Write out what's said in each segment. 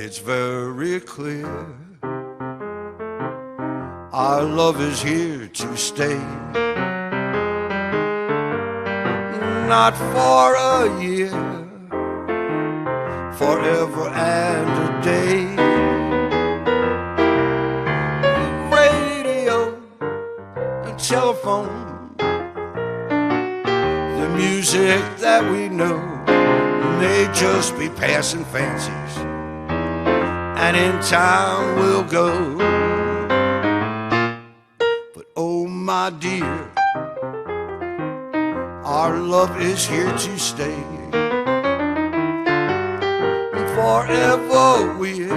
it's very clear. Our love is here to stay, not for a year, forever and a day. Radio and telephone, the music that we know may just be passing fancies, and in time we'll go. But oh my dear, our love is here to stay, forever we're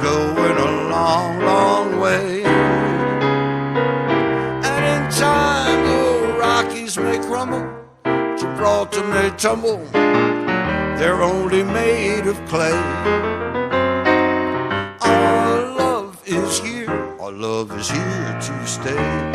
going a long, long way. And in time the Rockies may crumble, Gibraltar may tumble, they're only made of clay. Our love is here, our love is here to stay.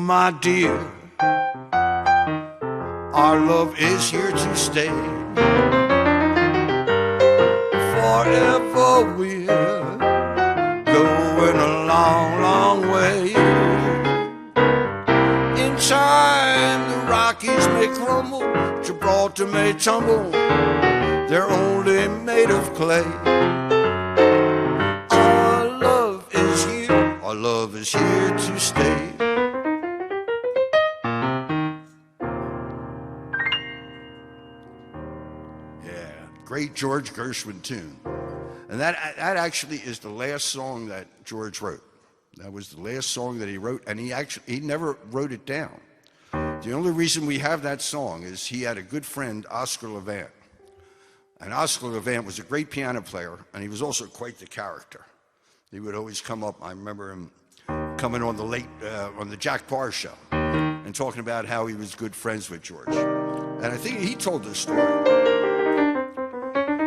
My dear, our love is here to stay, forever we're going a long, long way. In time the Rockies may crumble, Gibraltar may tumble, they're only made of clay. Our love is here, our love is here to stay. Great George Gershwin tune. And that actually is the last song that George wrote. That was the last song that he wrote, and he never wrote it down. The only reason we have that song is he had a good friend, Oscar Levant. And Oscar Levant was a great piano player, and he was also quite the character. He would always come up, I remember him coming on the Jack Paar show and talking about how he was good friends with George. And I think he told this story,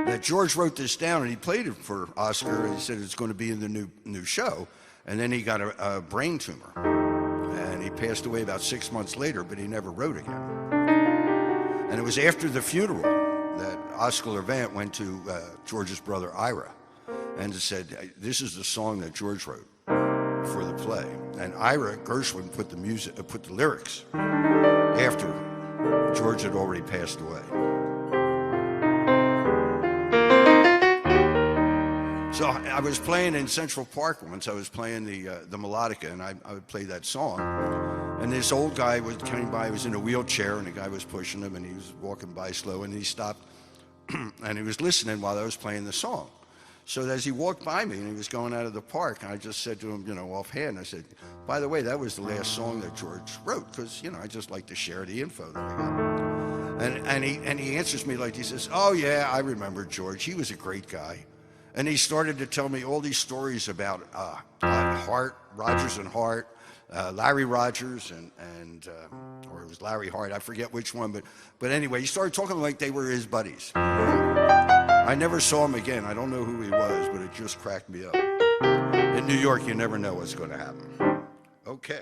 that George wrote this down and he played it for Oscar, and he said it's going to be in the new show. And then he got a brain tumor, and he passed away about 6 months later, but he never wrote again. And it was after the funeral that Oscar Levant went to George's brother Ira and said, this is the song that George wrote for the play. And Ira Gershwin put the lyrics after George had already passed away. So I was playing in Central Park once. I was playing the melodica, and I would play that song. And this old guy was coming by. He was in a wheelchair, and the guy was pushing him, and he was walking by slow. And he stopped, and he was listening while I was playing the song. So as he walked by me, and he was going out of the park, I just said to him, offhand, I said, by the way, that was the last song that George wrote, because, I just like to share the info that I got. And he answers me like, he says, oh, yeah, I remember George. He was a great guy. And he started to tell me all these stories about Hart, Rogers and Hart, Larry Rogers, or it was Larry Hart, I forget which one, but anyway, he started talking like they were his buddies. I never saw him again. I don't know who he was, but it just cracked me up. In New York, you never know what's going to happen. Okay.